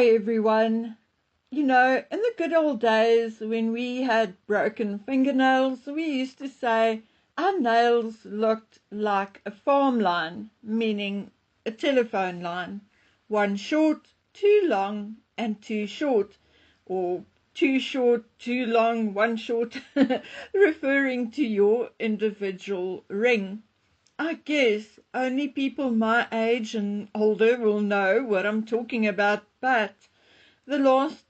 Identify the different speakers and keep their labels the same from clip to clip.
Speaker 1: Hi everyone. You know, in the good old days when we had broken fingernails, we used to say our nails looked like a farm line, meaning a telephone line. One short, too long, and too short, or too short, too long, one short, referring to your individual ring. I guess only people my age and older will know what I'm talking about, but the last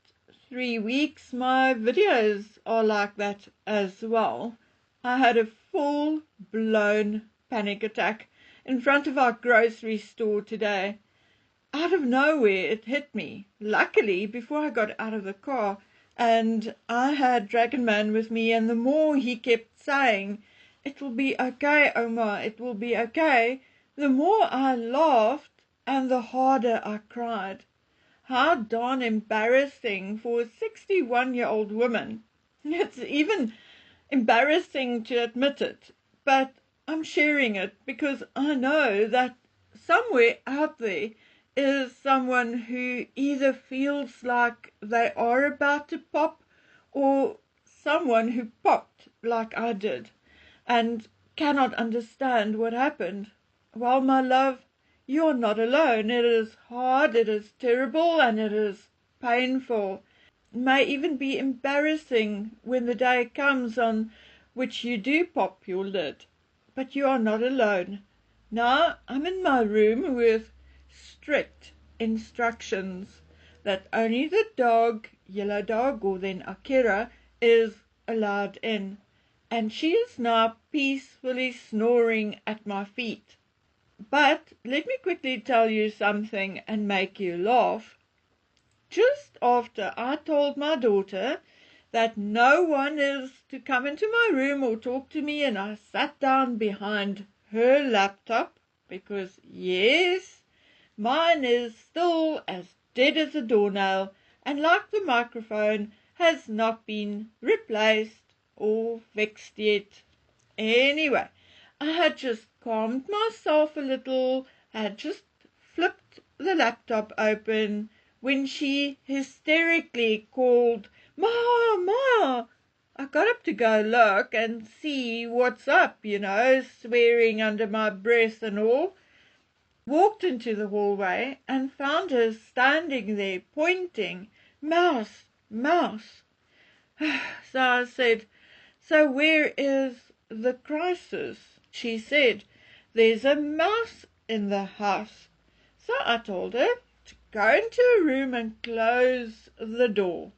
Speaker 1: 3 weeks my videos are like that as well. I had a full-blown panic attack in front of our grocery store today. Out of nowhere it hit me. Luckily, before I got out of the car, and I had Dragon Man with me, and the more he kept saying, "It will be okay, Oma, it will be okay," the more I laughed and the harder I cried. How darn embarrassing for a 61-year-old woman. It's even embarrassing to admit it, but I'm sharing it because I know that somewhere out there is someone who either feels like they are about to pop or someone who popped like I did and cannot understand what happened. Well, my love, you're not alone. It is hard, it is terrible, and it is painful. It may even be embarrassing when the day comes on which you do pop your lid. But you are not alone. Now I'm in my room with strict instructions that only the dog, Yellow Dog, or then Akira, is allowed in, and she is now peacefully snoring at my feet. But let me quickly tell you something and make you laugh. Just after I told my daughter that no one is to come into my room or talk to me, and I sat down behind her laptop, because yes, mine is still as dead as a doornail, and like the microphone, has not been replaced or fixed yet. Anyway, I had just calmed myself a little, had just flipped the laptop open, when she hysterically called, "Ma, Ma!" I got up to go look and see what's up, swearing under my breath and all. Walked into the hallway and found her standing there pointing, "Mouse, mouse." So I said, "So where is the crisis?" She said, "There's a mouse in the house." So I told her to go into a room and close the door.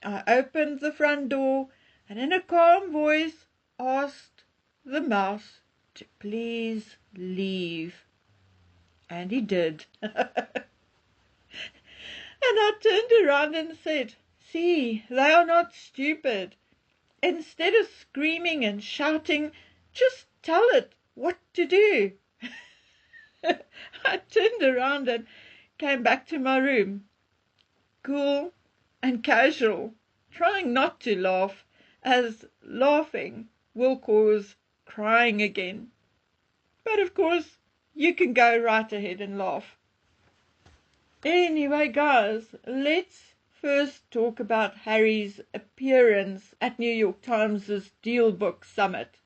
Speaker 1: I opened the front door and in a calm voice asked the mouse to please leave. And he did. And I turned around and said, "See, they are not stupid. Instead of screaming and shouting, just tell it what to do." I turned around and came back to my room, cool and casual, trying not to laugh, as laughing will cause crying again. But of course, you can go right ahead and laugh. Anyway, guys, let's first talk about Harry's appearance at New York Times' Deal Book Summit.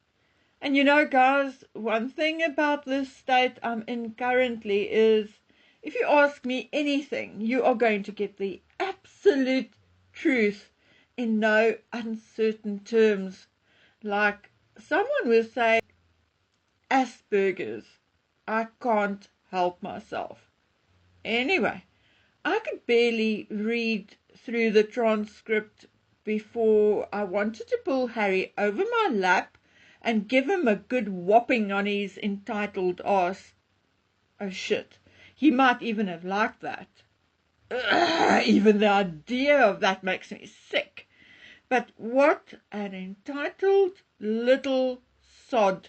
Speaker 1: And guys, one thing about this state I'm in currently is, if you ask me anything, you are going to get the absolute truth in no uncertain terms. Like someone will say, Asperger's. I can't help myself. Anyway, I could barely read through the transcript before I wanted to pull Harry over my lap and give him a good whopping on his entitled arse. Oh shit, he might even have liked that. Ugh, even the idea of that makes me sick. But what an entitled little sod.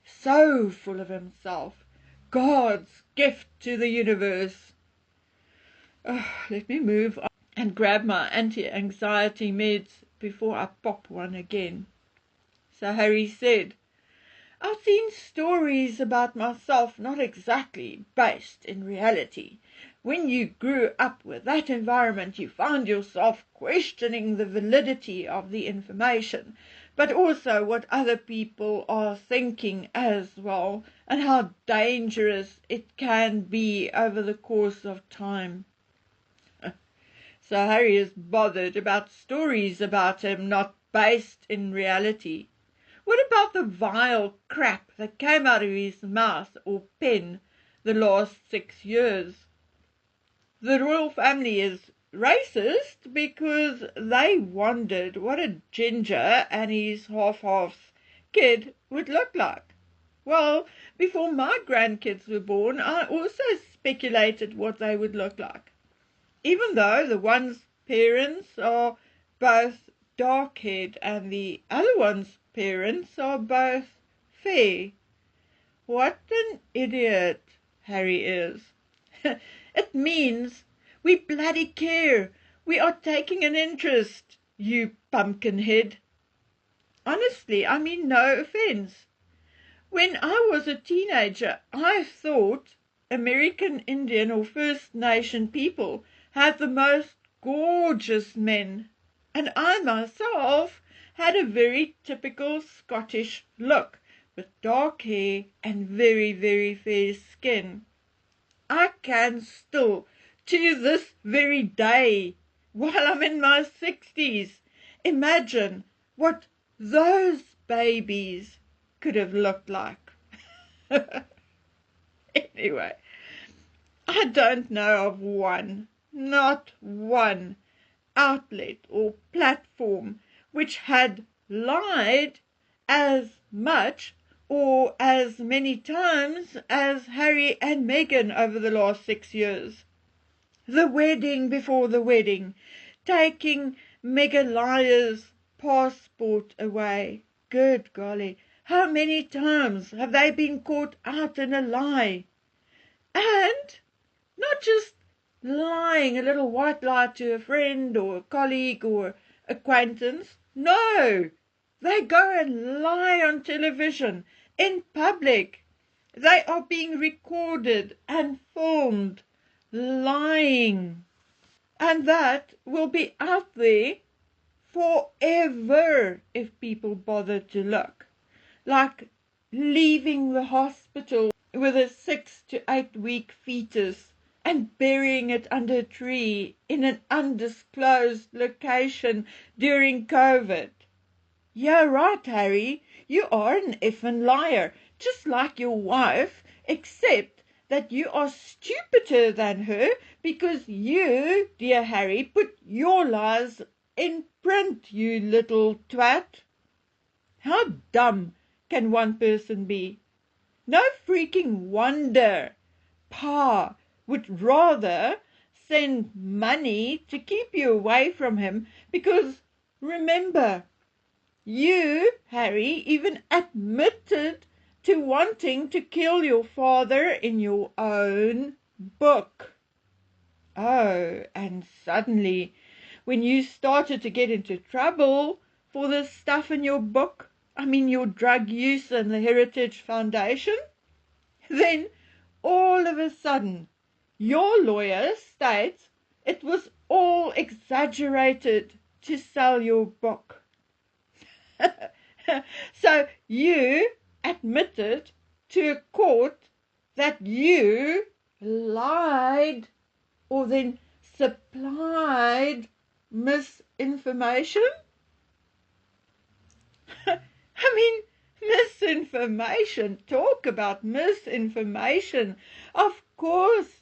Speaker 1: So full of himself. God's gift to the universe. Let me move on and grab my anti-anxiety meds before I pop one again. So Harry said, I've seen stories about myself not exactly based in reality. When you grew up with that environment, you found yourself questioning the validity of the information, but also what other people are thinking as well, and how dangerous it can be over the course of time. So Harry is bothered about stories about him not based in reality. What about the vile crap that came out of his mouth or pen the last 6 years? The royal family is racist because they wondered what a ginger and his half-half kid would look like. Well, before my grandkids were born, I also speculated what they would look like. Even though the one's parents are both dark-haired and the other one's parents are both fair. What an idiot Harry is. It means we bloody care. We are taking an interest, you pumpkinhead. Honestly, I mean no offense. When I was a teenager, I thought American Indian or First Nation people had the most gorgeous men, and I myself had a very typical Scottish look, with dark hair and very, very fair skin. I can still, to this very day, while I'm in my 60s, imagine what those babies could have looked like. Anyway, I don't know of one, not one, outlet or platform which had lied as much or as many times as Harry and Meghan over the last 6 years. The wedding before the wedding, taking Megaliah's passport away. Good golly, how many times have they been caught out in a lie? And not just lying, a little white lie to a friend or a colleague or acquaintance. No, they go and lie on television, in public. They are being recorded and filmed, lying. And that will be out there forever if people bother to look. Like leaving the hospital with a 6 to 8 week fetus and burying it under a tree in an undisclosed location during COVID. Yeah, right, Harry. You are an effing liar, just like your wife, except that you are stupider than her because you, dear Harry, put your lies in print, you little twat. How dumb can one person be? No freaking wonder Pa would rather send money to keep you away from him because, remember, you, Harry, even admitted to wanting to kill your father in your own book. Oh, and suddenly, when you started to get into trouble for this stuff in your book, your drug use and the Heritage Foundation, then all of a sudden, your lawyer states it was all exaggerated to sell your book. So you admitted to a court that you lied or then supplied misinformation? Misinformation. Talk about misinformation. Of course,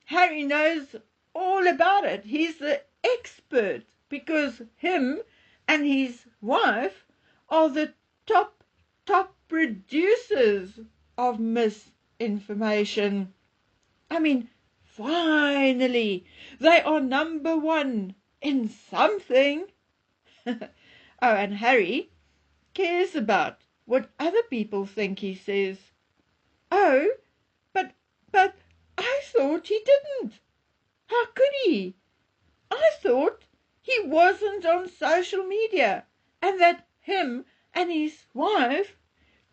Speaker 1: Harry knows all about it. He's the expert because him and his wife are the top producers of misinformation. Finally, they are number one in something. Oh, and Harry cares about what other people think he says. Oh, but I thought he didn't. How could he? I thought he wasn't on social media and that him and his wife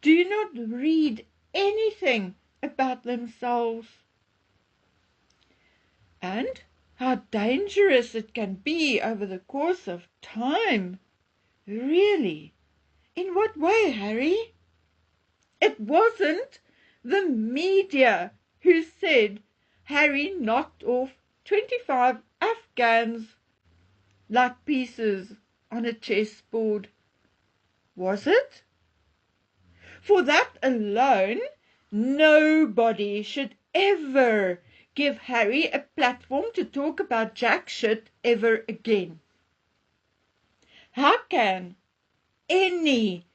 Speaker 1: do not read anything about themselves, and how dangerous it can be over the course of time. Really? In what way, Harry? It wasn't the media who said Harry knocked off 25 Afghans like pieces on a chessboard, was it? For that alone, nobody should ever give Harry a platform to talk about jack shit ever again. How can any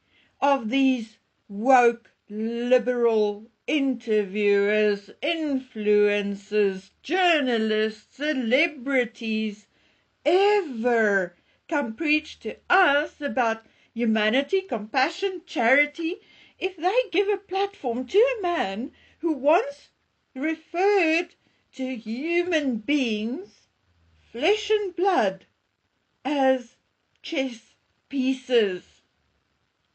Speaker 1: of these woke liberal interviewers, influencers, journalists, celebrities ever come preach to us about humanity, compassion, charity, if they give a platform to a man who once referred to human beings, flesh and blood, as chess pieces?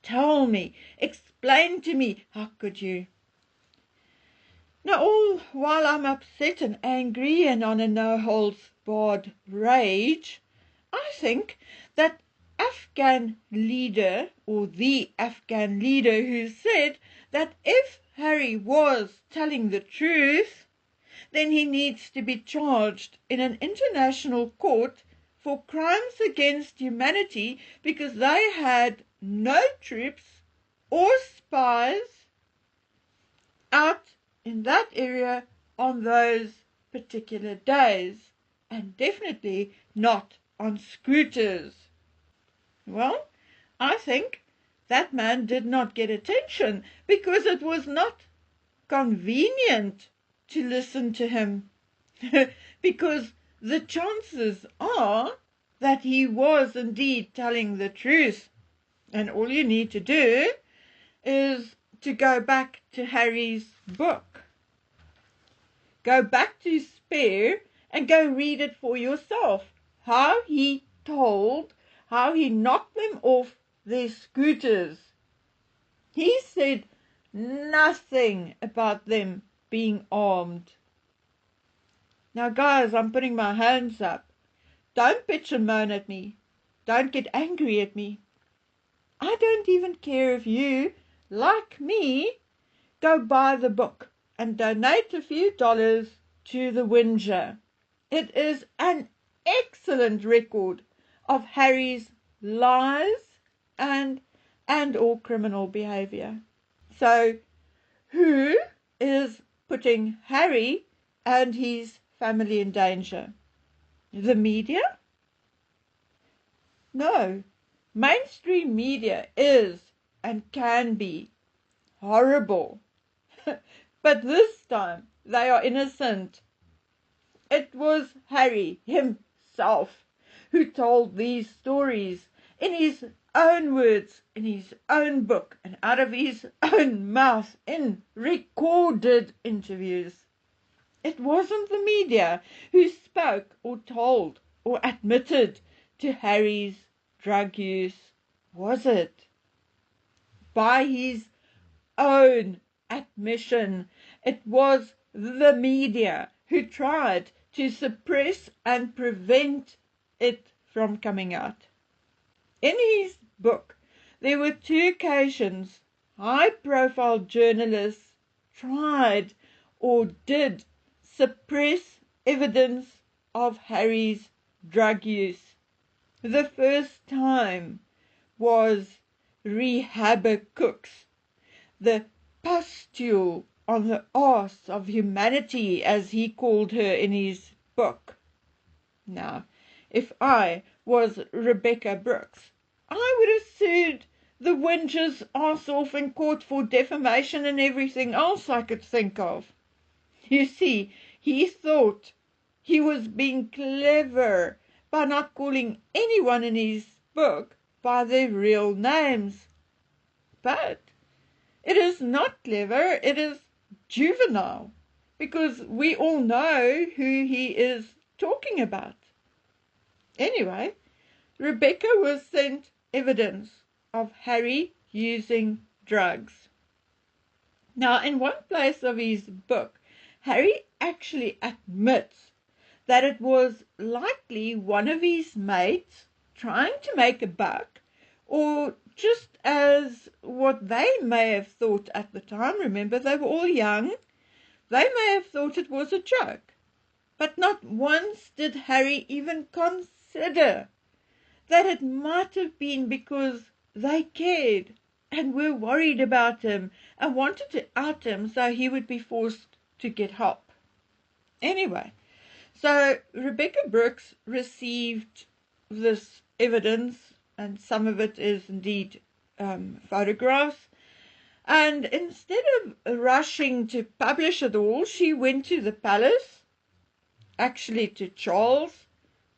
Speaker 1: Tell me, explain to me, how could you? Now, all while I'm upset and angry and on a no-holds-barred rage, I think that Afghan leader, or the Afghan leader who said that if Harry was telling the truth, then he needs to be charged in an international court for crimes against humanity because they had no troops or spies out in that area on those particular days, and definitely not on scooters. Well, I think that man did not get attention because it was not convenient to listen to him, because the chances are that he was indeed telling the truth, and all you need to do is to go back to Harry's book. Go back to Spare and go read it for yourself. How he knocked them off their scooters. He said nothing about them being armed. Now, guys, I'm putting my hands up. Don't bitch and moan at me. Don't get angry at me. I don't even care if you, like me, go buy the book and donate a few dollars to the Whinger. It is an excellent record of Harry's lies and or criminal behavior. So, who is putting Harry and his family in danger? The media? No. Mainstream media is and can be horrible. But this time they are innocent. It was Harry himself who told these stories in his own words, in his own book, and out of his own mouth in recorded interviews. It wasn't the media who spoke or told or admitted to Harry's drug use, was it? By his own admission, it was the media who tried to suppress and prevent it from coming out. In his book, there were 2 occasions high-profile journalists tried or did suppress evidence of Harry's drug use. The first time was Rehabber Cooks, the pustule on the arse of humanity, as he called her in his book. Now, if I was Rebecca Brooks, I would have sued the Winger's arse off in court for defamation and everything else I could think of. You see, he thought he was being clever by not calling anyone in his book by their real names. But it is not clever, it is juvenile, because we all know who he is talking about. Anyway, Rebecca was sent evidence of Harry using drugs. Now, in one place of his book, Harry actually admits that it was likely one of his mates trying to make a buck, or just as what they may have thought at the time. Remember, they were all young. They may have thought it was a joke. But not once did Harry even consider that it might have been because they cared and were worried about him and wanted to out him so he would be forced to get help. Anyway, so Rebecca Brooks received this evidence, and some of it is indeed photographs. And instead of rushing to publish it all, she went to the palace, actually to Charles.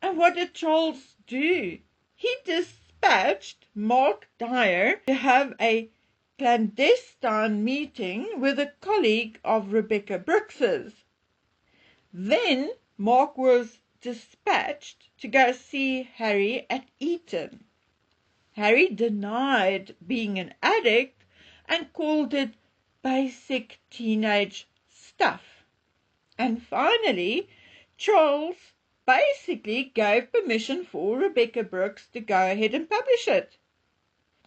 Speaker 1: And what did Charles do? He dispatched Mark Dyer to have a clandestine meeting with a colleague of Rebecca Brooks's. Then Mark was dispatched to go see Harry at Eton. Harry denied being an addict and called it basic teenage stuff. And finally, Charles basically gave permission for Rebecca Brooks to go ahead and publish it.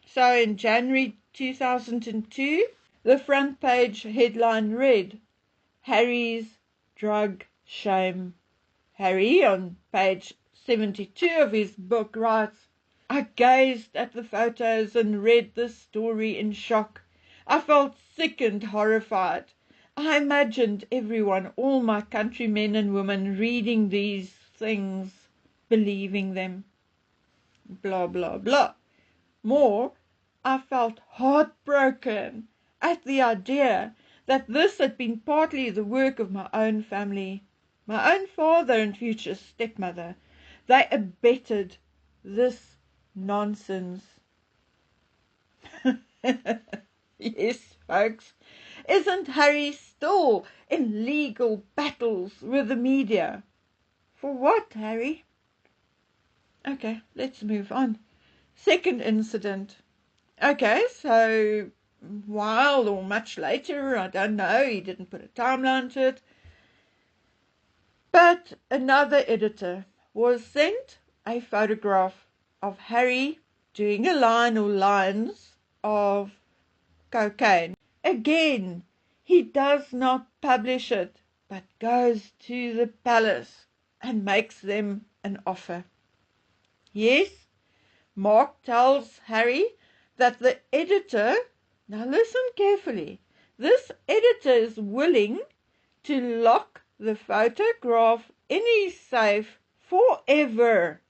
Speaker 1: So in January 2002, the front page headline read, Harry's drug shame. Harry, on page 72 of his book, writes, I gazed at the photos and read the story in shock. I felt sick and horrified. I imagined everyone, all my countrymen and women, reading these things, believing them. Blah, blah, blah. More, I felt heartbroken at the idea that this had been partly the work of my own family, my own father and future stepmother. They abetted this nonsense. Yes, folks. Isn't Harry still in legal battles with the media? For what, Harry? Okay, let's move on. Second incident. Okay, so while or much later, I don't know, he didn't put a timeline to it, but another editor was sent a photograph of Harry doing a line or lines of cocaine. Again, he does not publish it, but goes to the palace and makes them an offer. Yes, Mark tells Harry that the editor, now listen carefully, this editor is willing to lock the photograph in his safe forever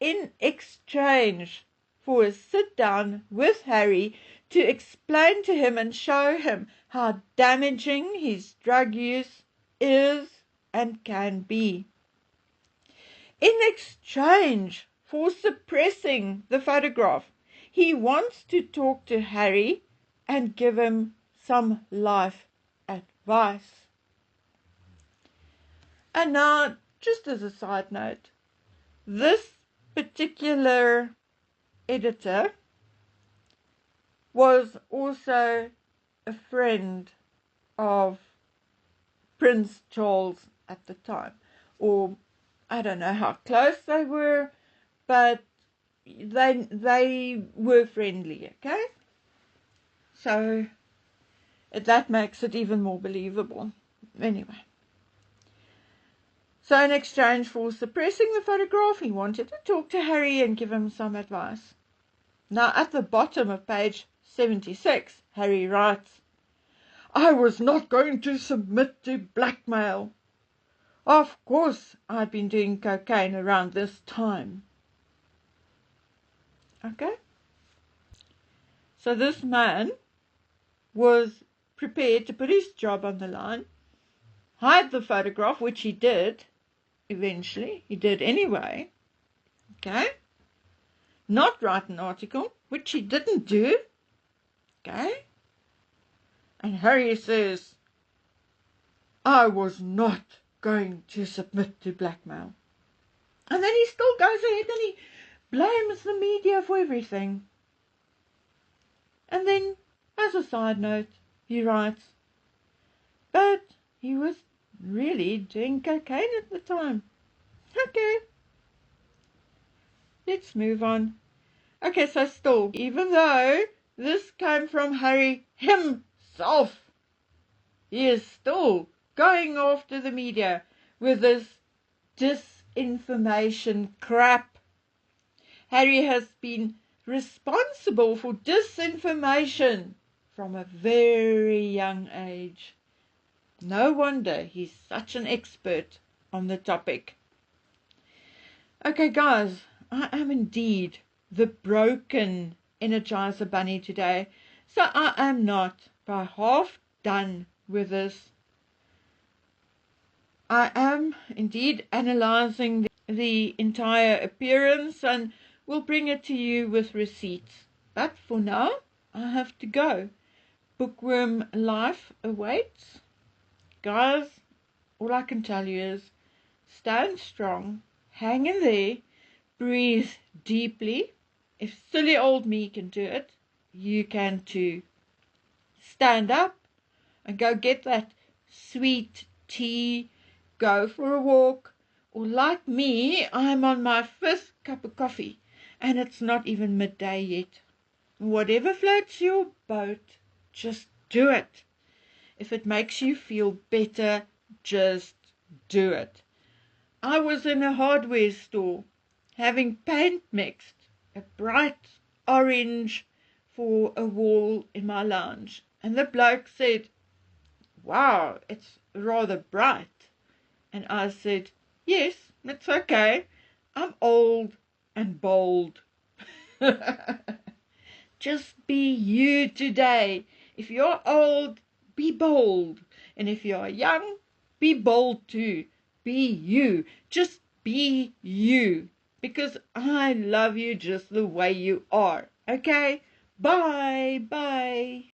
Speaker 1: in exchange for a sit down with Harry to explain to him and show him how damaging his drug use is and can be. In exchange for suppressing the photograph, he wants to talk to Harry and give him some life advice. And now, just as a side note, this particular editor was also a friend of Prince Charles at the time, or I don't know how close they were, but they were friendly, okay? So that makes it even more believable. Anyway. So in exchange for suppressing the photograph, he wanted to talk to Harry and give him some advice. Now at the bottom of page 76, Harry writes, I was not going to submit to blackmail. Of course I'd been doing cocaine around this time. Okay? So this man was prepared to put his job on the line, hide the photograph, which he did eventually. He did anyway. Okay? Not write an article, which he didn't do. Okay? And Harry says, I was not going to submit to blackmail. And then he still goes ahead and he blames the media for everything. And then, as a side note, he writes, But he was really doing cocaine at the time. Okay, let's move on. Okay, so still, even though this came from Harry himself, he is still going after the media with this disinformation crap. Harry has been responsible for disinformation from a very young age. No wonder he's such an expert on the topic. Okay, guys, I am indeed the broken Energizer Bunny today, so I am not by half done with this. I am indeed analyzing the entire appearance and will bring it to you with receipts. But for now, I have to go. Bookworm life awaits. Guys, all I can tell you is stand strong, hang in there, breathe deeply. If silly old me can do it, you can too. Stand up and go get that sweet tea, go for a walk, or like me, I'm on my 5th cup of coffee and it's not even midday yet. Whatever floats your boat, just do it. If it makes you feel better, just do it. I was in a hardware store having paint mixed, a bright orange for a wall in my lounge, and the bloke said, "Wow, it's rather bright." And I said, "Yes, it's okay. I'm old and bold." Just be you today. If you're old, be bold. And if you're young, be bold too. Be you. Just be you. Because I love you just the way you are. Okay? Bye. Bye.